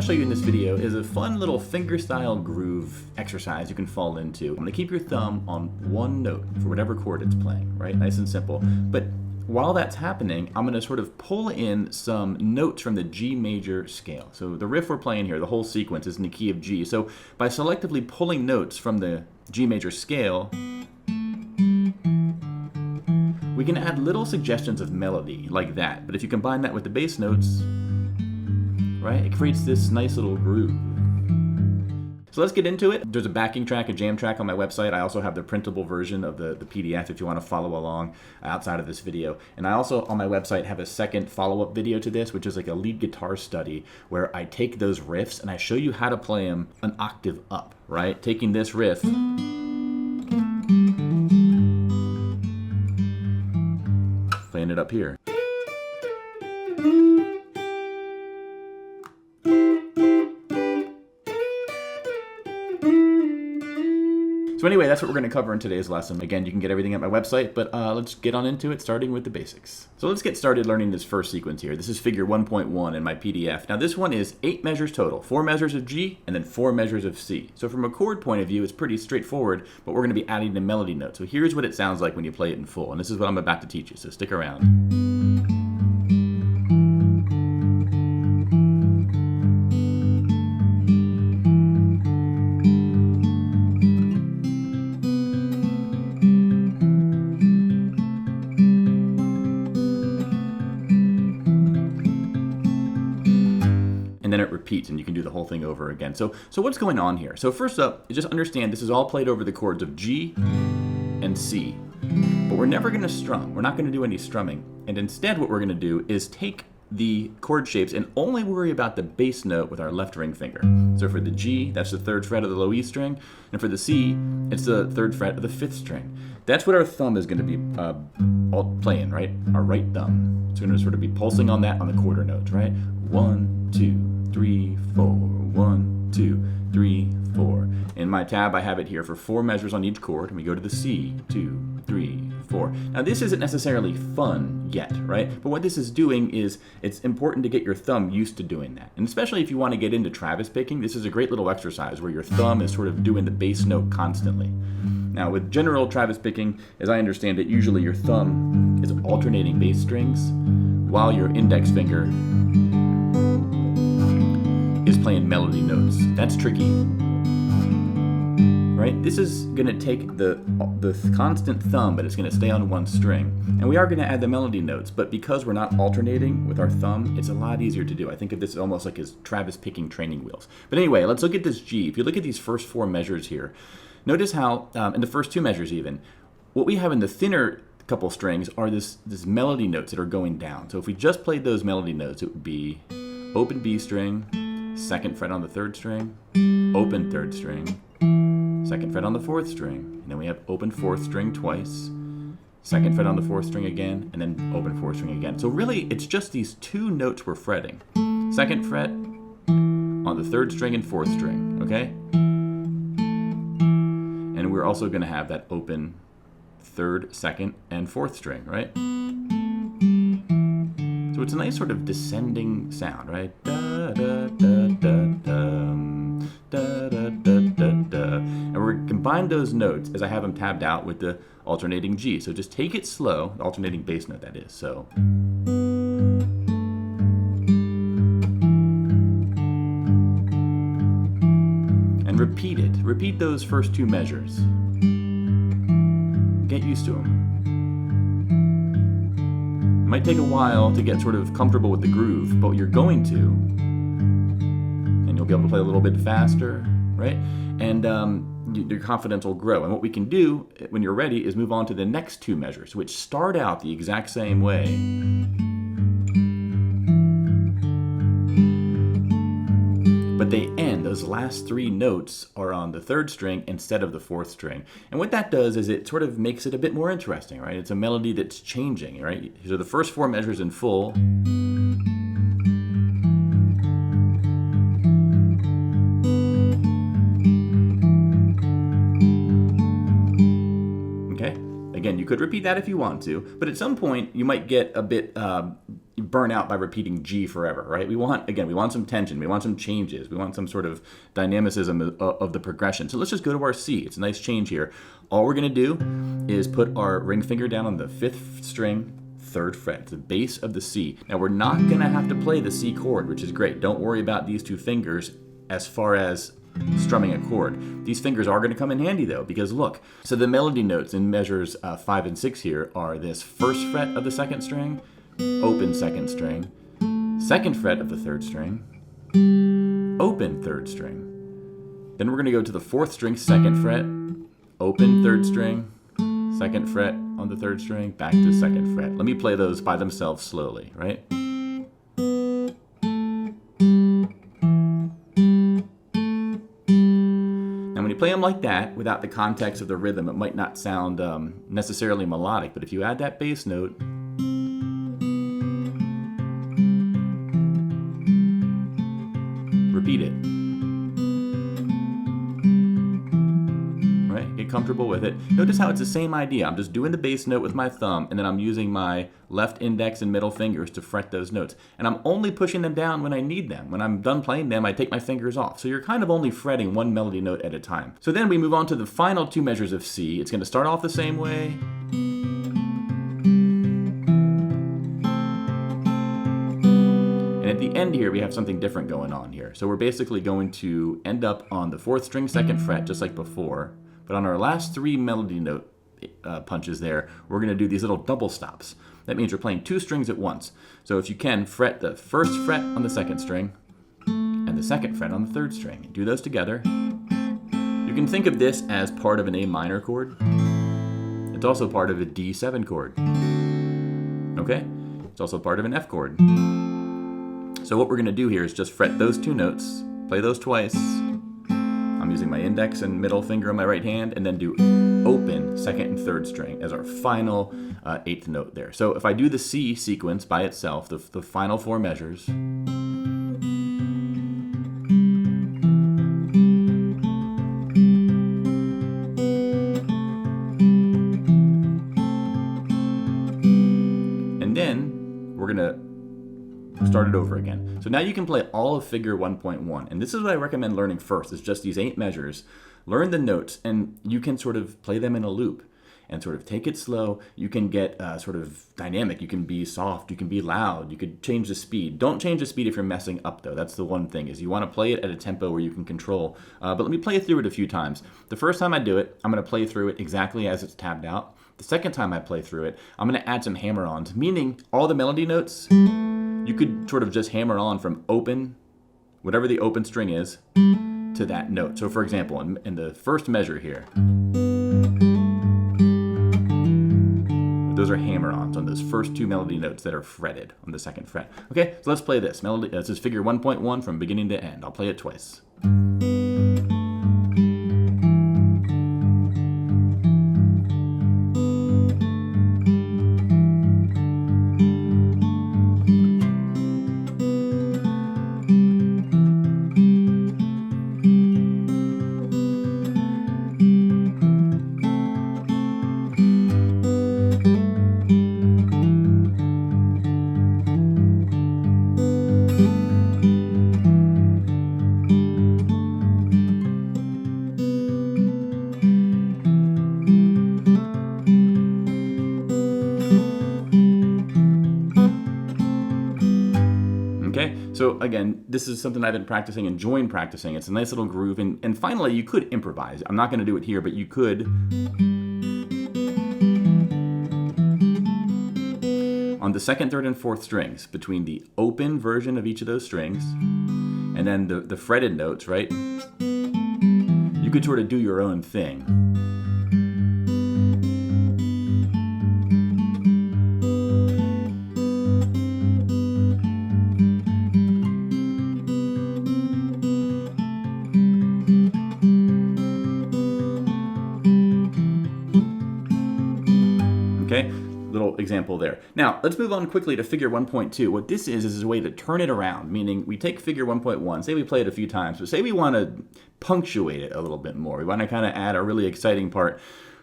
show you in this video is a fun little fingerstyle groove exercise you can fall into. I'm going to keep your thumb on one note for whatever chord it's playing, right? Nice and simple. But while that's happening, I'm going to sort of pull in some notes from the G major scale. So the riff we're playing here, the whole sequence is in the key of G. So by selectively pulling notes from the G major scale, we can add little suggestions of melody like that. But if you combine that with the bass notes, right, it creates this nice little groove. So let's get into it. There's a backing track, a jam track on my website. I also have the printable version of the PDF if you want to follow along outside of this video. And I also, on my website, have a second follow-up video to this, which is like a lead guitar study where I take those riffs and I show you how to play them an octave up, right? Taking this riff, playing it up here. So anyway, that's what we're going to cover in today's lesson. Again, you can get everything at my website, but let's get on into it, starting with the basics. So let's get started learning this first sequence here. This is figure 1.1 in my PDF. Now this one is 8 measures total, 4 measures of G, and then 4 measures of C. So from a chord point of view, it's pretty straightforward, but we're going to be adding the melody note. So here's what it sounds like when you play it in full, and this is what I'm about to teach you, so stick around. And then it repeats, and you can do the whole thing over again. So what's going on here? So first up, just understand this is all played over the chords of G and C. But we're never going to strum. We're not going to do any strumming. And instead what we're going to do is take the chord shapes and only worry about the bass note with our left ring finger. So for the G, that's the 3rd fret of the low E string. And for the C, it's the 3rd fret of the 5th string. That's what our thumb is going to be playing, right? Our right thumb. It's going to sort of be pulsing on that on the quarter notes, right? 1, 2, 3, 4, 1, 2, 3, 4. In my tab, I have it here for 4 measures on each chord, and we go to the C, 2, 3, 4. Now this isn't necessarily fun yet, right? But what this is doing is it's important to get your thumb used to doing that. And especially if you want to get into Travis picking, this is a great little exercise where your thumb is sort of doing the bass note constantly. Now with general Travis picking, as I understand it, usually your thumb is alternating bass strings while your index finger is playing melody notes. That's tricky, right? This is gonna take the constant thumb, but it's gonna stay on one string. And we are gonna add the melody notes, but because we're not alternating with our thumb, it's a lot easier to do. I think of this almost like as Travis picking training wheels. But anyway, let's look at this G. If you look at these first 4 measures here, notice how, in the first 2 measures even, what we have in the thinner couple strings are this melody notes that are going down. So if we just played those melody notes, it would be open B string, 2nd fret on the 3rd string, open 3rd string, 2nd fret on the 4th string, and then we have open 4th string twice, 2nd fret on the 4th string again, and then open 4th string again. So really, it's just these 2 notes we're fretting. 2nd fret on the 3rd string and 4th string, okay? And we're also going to have that open 3rd, 2nd, and 4th string, right? So it's a nice sort of descending sound, right? Da, da, da, da, dum, da, da, da, da, da. And we're going to combine those notes as I have them tabbed out with the alternating G. So just take it slow, the alternating bass note that is. So. And repeat it. Repeat those first 2 measures. Get used to them. It might take a while to get sort of comfortable with the groove, but you're going to. And you'll be able to play a little bit faster, right? And your confidence will grow. And what we can do when you're ready is move on to the next 2 measures, which start out the exact same way. But they end, those last 3 notes are on the 3rd string instead of the 4th string. And what that does is it sort of makes it a bit more interesting, right? It's a melody that's changing, right? So the first 4 measures in full. Okay, again, you could repeat that if you want to, but at some point you might get a bit burn out by repeating G forever, right? We want some tension, we want some changes, we want some sort of dynamicism of the progression. So let's just go to our C. It's a nice change here. All we're gonna do is put our ring finger down on the 5th string, 3rd fret, the base of the C. Now we're not gonna have to play the C chord, which is great. Don't worry about these 2 fingers as far as strumming a chord. These fingers are going to come in handy though, because look, so the melody notes in measures 5 and 6 here are this 1st fret of the 2nd string, open 2nd string, 2nd fret of the 3rd string, open 3rd string. Then we're going to go to the 4th string, 2nd fret, open 3rd string, 2nd fret on the 3rd string, back to 2nd fret. Let me play those by themselves slowly, right? When you play them like that, without the context of the rhythm, it might not sound necessarily melodic, but if you add that bass note, repeat it. Right? Get comfortable with it. Notice how it's the same idea. I'm just doing the bass note with my thumb, and then I'm using my left index and middle fingers to fret those notes. And I'm only pushing them down when I need them. When I'm done playing them, I take my fingers off. So you're kind of only fretting one melody note at a time. So then we move on to the final 2 measures of C. It's going to start off the same way. And at the end here, we have something different going on here. So we're basically going to end up on the 4th string, 2nd fret, just like before. But on our last 3 melody note punches there, we're going to do these little double stops. That means you're playing 2 strings at once. So if you can, fret the 1st fret on the 2nd string and the 2nd fret on the 3rd string. Do those together. You can think of this as part of an A minor chord. It's also part of a D7 chord. Okay? It's also part of an F chord. So what we're going to do here is just fret those 2 notes, play those twice. I'm using my index and middle finger on my right hand, and then do open 2nd and 3rd string as our final 8th note there. So if I do the C sequence by itself, the final 4 measures, and then we're going to start it over again. So now you can play all of figure 1.1, and this is what I recommend learning first, is just these 8 measures. Learn the notes, and you can sort of play them in a loop and sort of take it slow. You can get sort of dynamic. You can be soft. You can be loud. You could change the speed. Don't change the speed if you're messing up, though. That's the one thing, is you want to play it at a tempo where you can control. But let me play through it a few times. The first time I do it, I'm going to play through it exactly as it's tabbed out. The second time I play through it, I'm going to add some hammer-ons, meaning all the melody notes, you could sort of just hammer on from open, whatever the open string is, to that note. So for example, in the first measure here, those are hammer-ons on those first 2 melody notes that are fretted on the 2nd fret. Okay, so let's play this. This is figure 1.1 from beginning to end. I'll play it twice. Okay, so again, this is something I've been practicing, enjoying practicing. It's a nice little groove, and finally, you could improvise. I'm not going to do it here, but you could. On the 2nd, 3rd, and 4th strings, between the open version of each of those strings, and then the fretted notes, right? You could sort of do your own thing. Okay, little example there. Now, let's move on quickly to figure 1.2. What this is a way to turn it around, meaning we take figure 1.1, say we play it a few times, but say we want to punctuate it a little bit more. We want to kind of add a really exciting part.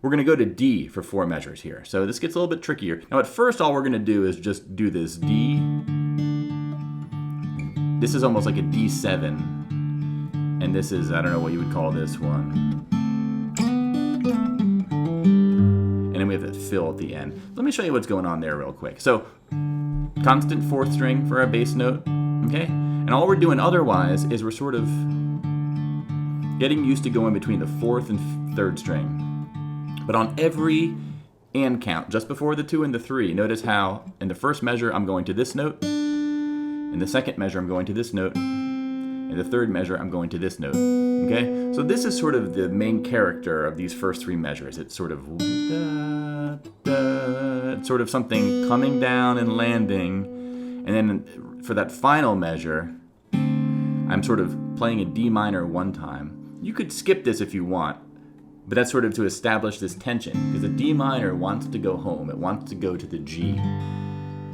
we're going to go to D for 4 measures here. So this gets a little bit trickier. Now at first all we're going to do is just do this D. This is almost like a D7. And this is, I don't know what you would call this one. And then we have that fill at the end. Let me show you what's going on there real quick. So constant 4th string for our bass note, okay? And all we're doing otherwise is we're sort of getting used to going between the 4th and 3rd string. But on every and count, just before the 2 and the 3, notice how in the first measure I'm going to this note, in the second measure I'm going to this note, in the third measure I'm going to this note, okay? So this is sort of the main character of these first 3 measures. It's sort of da, da, it's sort of something coming down and landing, and then for that final measure, I'm sort of playing a D minor one time. You could skip this if you want, but that's sort of to establish this tension, because the D minor wants to go home. It wants to go to the G.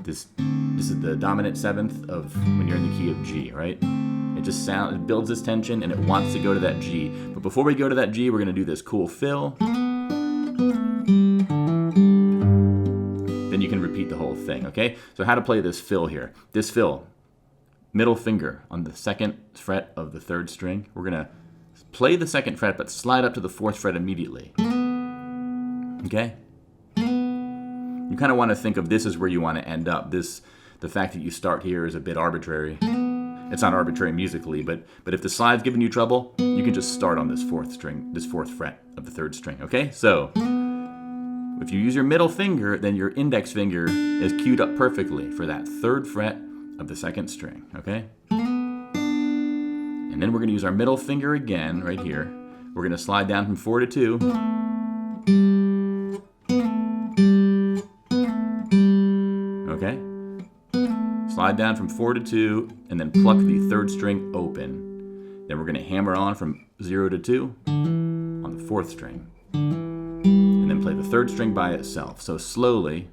This is the dominant 7th of when you're in the key of G, right? It builds this tension and it wants to go to that G. But before we go to that G, we're going to do this cool fill. Then you can repeat the whole thing, okay? So how to play this fill here. This fill, middle finger on the 2nd fret of the 3rd string. We're going to play the 2nd fret, but slide up to the 4th fret immediately. Okay? You kind of want to think of this as where you want to end up. The fact that you start here is a bit arbitrary. It's not arbitrary musically, but if the slide's giving you trouble, you can just start on this 4th string, this 4th fret of the 3rd string. Okay? So if you use your middle finger, then your index finger is cued up perfectly for that 3rd fret of the 2nd string. Okay? And then we're going to use our middle finger again, right here. We're going to slide down from 4 to 2. Okay? Slide down from 4 to 2, and then pluck the 3rd string open. Then we're going to hammer on from 0 to 2 on the 4th string. And then play the 3rd string by itself. So slowly.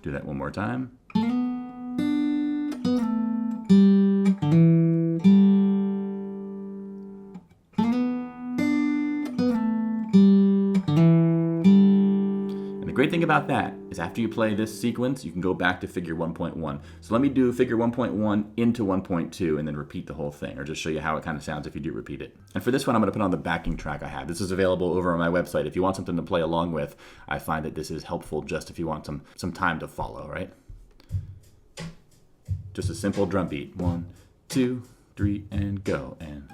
Do that one more time. And the great thing about that is after you play this sequence, you can go back to figure 1.1. So let me do figure 1.1 into 1.2 and then repeat the whole thing, or just show you how it kind of sounds if you do repeat it. And for this one, I'm going to put on the backing track I have. This is available over on my website. If you want something to play along with, I find that this is helpful just if you want some time to follow, right? Just a simple drum beat. 1, 2, 3, and go. And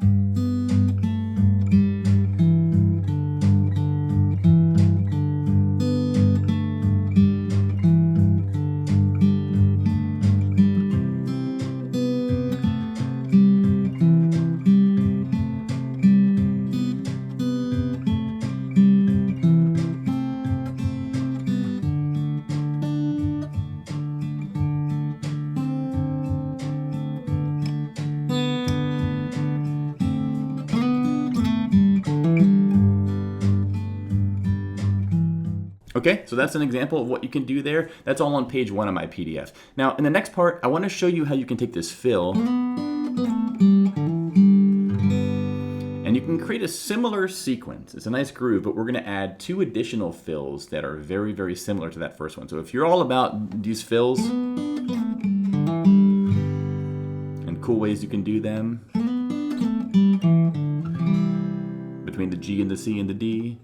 okay, so that's an example of what you can do there. That's all on page 1 of my PDF. Now, in the next part, I want to show you how you can take this fill and you can create a similar sequence. It's a nice groove, but we're going to add 2 additional fills that are very, very similar to that first one. So if you're all about these fills and cool ways you can do them between the G and the C and the D,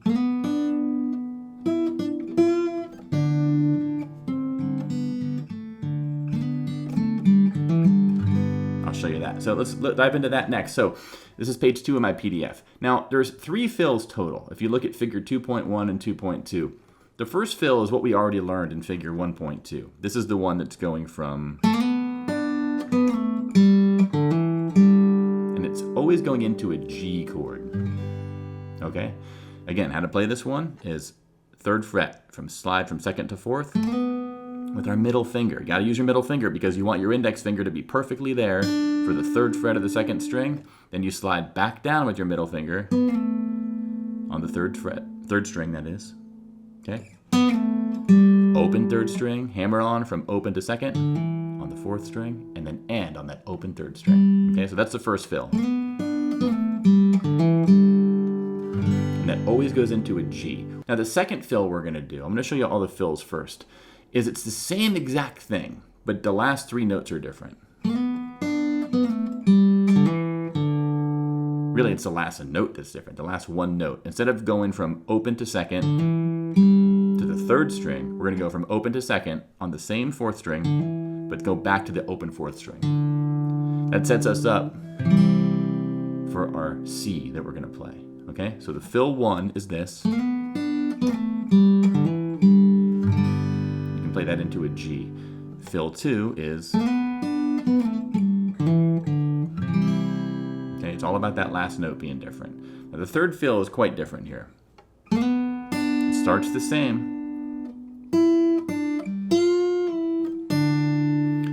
show you that. So let's dive into that next. So this is page 2 of my PDF. Now there's 3 fills total. If you look at figure 2.1 and 2.2, the first fill is what we already learned in figure 1.2. This is the one that's going from, and it's always going into a G chord. Okay? Again, how to play this one is 3rd fret, slide from 2nd to 4th. With our middle finger. You got to use your middle finger because you want your index finger to be perfectly there for the 3rd fret of the 2nd string. Then you slide back down with your middle finger on the 3rd fret, 3rd string that is. Okay? Open 3rd string, hammer on from open to 2nd on the 4th string, and then and on that open 3rd string. Okay, so that's the first fill. And that always goes into a G. Now the second fill we're gonna do, I'm gonna show you all the fills first, is it's the same exact thing, but the last 3 notes are different. Really, it's the last note that's different, the last 1 note. Instead of going from open to 2nd to the 3rd string, we're gonna go from open to 2nd on the same 4th string, but go back to the open 4th string. That sets us up for our C that we're gonna play. Okay, so the fill 1 is this. You can play that into a G. Fill 2 is, okay, it's all about that last note being different. Now the third fill is quite different here. It starts the same.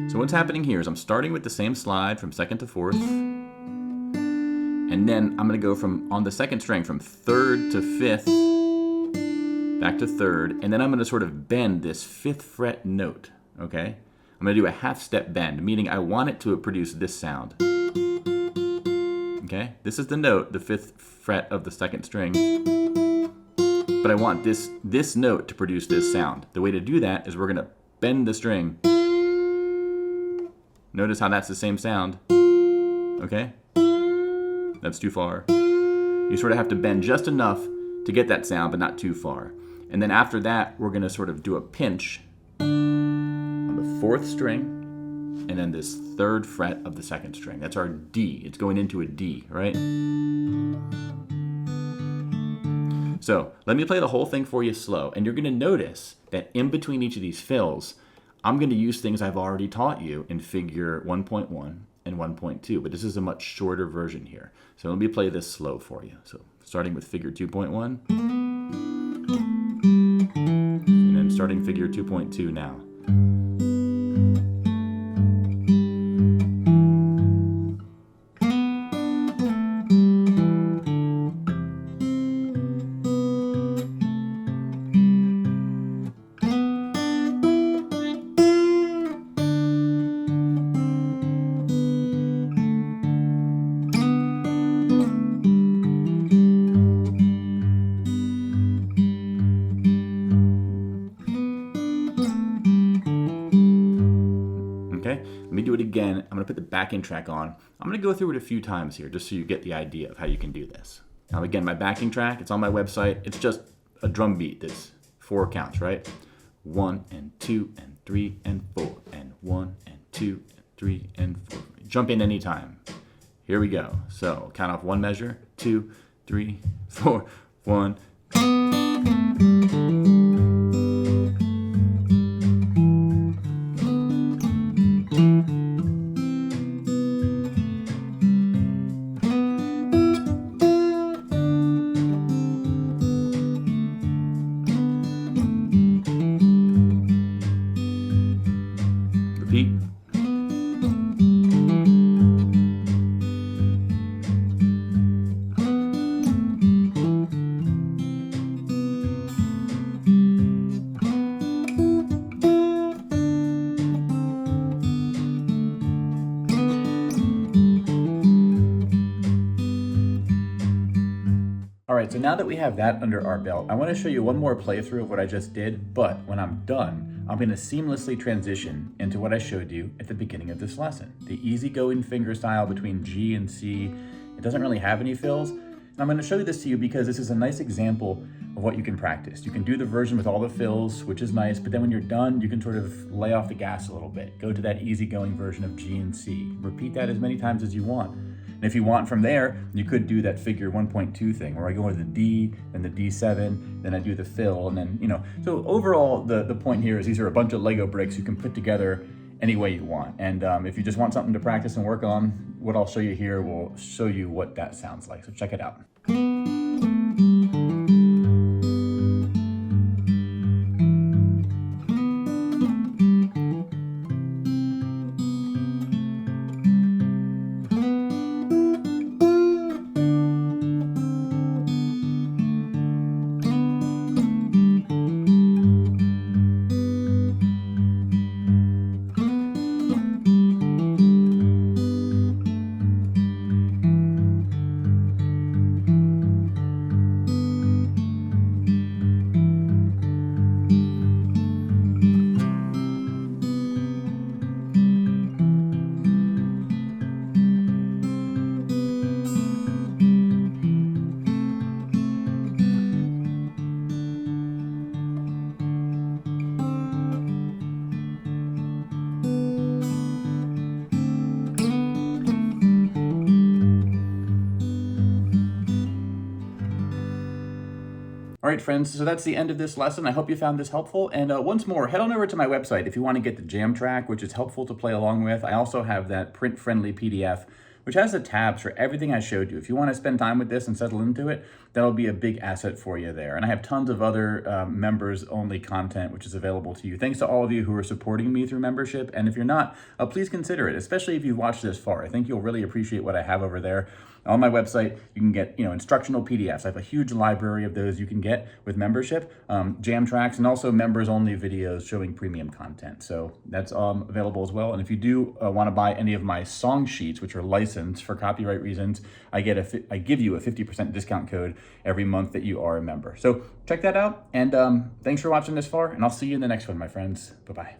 So what's happening here is I'm starting with the same slide from 2nd to 4th. And then I'm going to go from, on the 2nd string, from 3rd to 5th, back to 3rd, and then I'm going to sort of bend this 5th fret note, okay? I'm going to do a half step bend, meaning I want it to produce this sound. Okay? This is the note, the 5th fret of the 2nd string, but I want this note to produce this sound. The way to do that is we're going to bend the string. Notice how that's the same sound, okay? That's too far. You sort of have to bend just enough to get that sound, but not too far. And then after that, we're gonna sort of do a pinch on the 4th string, and then this 3rd fret of the 2nd string. That's our D. It's going into a D, right? So let me play the whole thing for you slow, and you're gonna notice that in between each of these fills, I'm gonna use things I've already taught you in figure 1.1 and 1.2, but this is a much shorter version here. So let me play this slow for you. So starting with figure 2.1, and then starting figure 2.2 now. Okay, let me do it again. I'm gonna put the backing track on. I'm gonna go through it a few times here just so you get the idea of how you can do this. Now again, my backing track, it's on my website. It's just a drum beat that's 4 counts, right? 1 and 2 and 3 and 4 and 1 and 2 and 3 and 4. Jump in anytime. Here we go. So count off 1 measure, 2, 3, 4, 1. Repeat. All right, so now that we have that under our belt, I want to show you one more playthrough of what I just did, but when I'm done, I'm going to seamlessly transition into what I showed you at the beginning of this lesson. The easygoing fingerstyle between G and C. It doesn't really have any fills. And I'm going to show you this to you because this is a nice example of what you can practice. You can do the version with all the fills, which is nice, but then when you're done, you can sort of lay off the gas a little bit. Go to that easygoing version of G and C. Repeat that as many times as you want. And if you want from there, you could do that figure 1.2 thing where I go into the D, then the D7, then I do the fill, and then, you know. So overall, the point here is these are a bunch of Lego bricks you can put together any way you want. And if you just want something to practice and work on, what I'll show you here will show you what that sounds like. So check it out. All right, friends, so that's the end of this lesson. I hope you found this helpful. And once more, head on over to my website if you want to get the jam track, which is helpful to play along with. I also have that print-friendly PDF, which has the tabs for everything I showed you. If you want to spend time with this and settle into it, that'll be a big asset for you there. And I have tons of other members-only content, which is available to you. Thanks to all of you who are supporting me through membership. And if you're not, please consider it, especially if you've watched this far. I think you'll really appreciate what I have over there. On my website, you can get instructional PDFs. I have a huge library of those you can get with membership, jam tracks, and also members-only videos showing premium content. So that's available as well. And if you do want to buy any of my song sheets, which are licensed for copyright reasons, I give you a 50% discount code every month that you are a member. So check that out. And thanks for watching this far, and I'll see you in the next one, my friends. Bye-bye.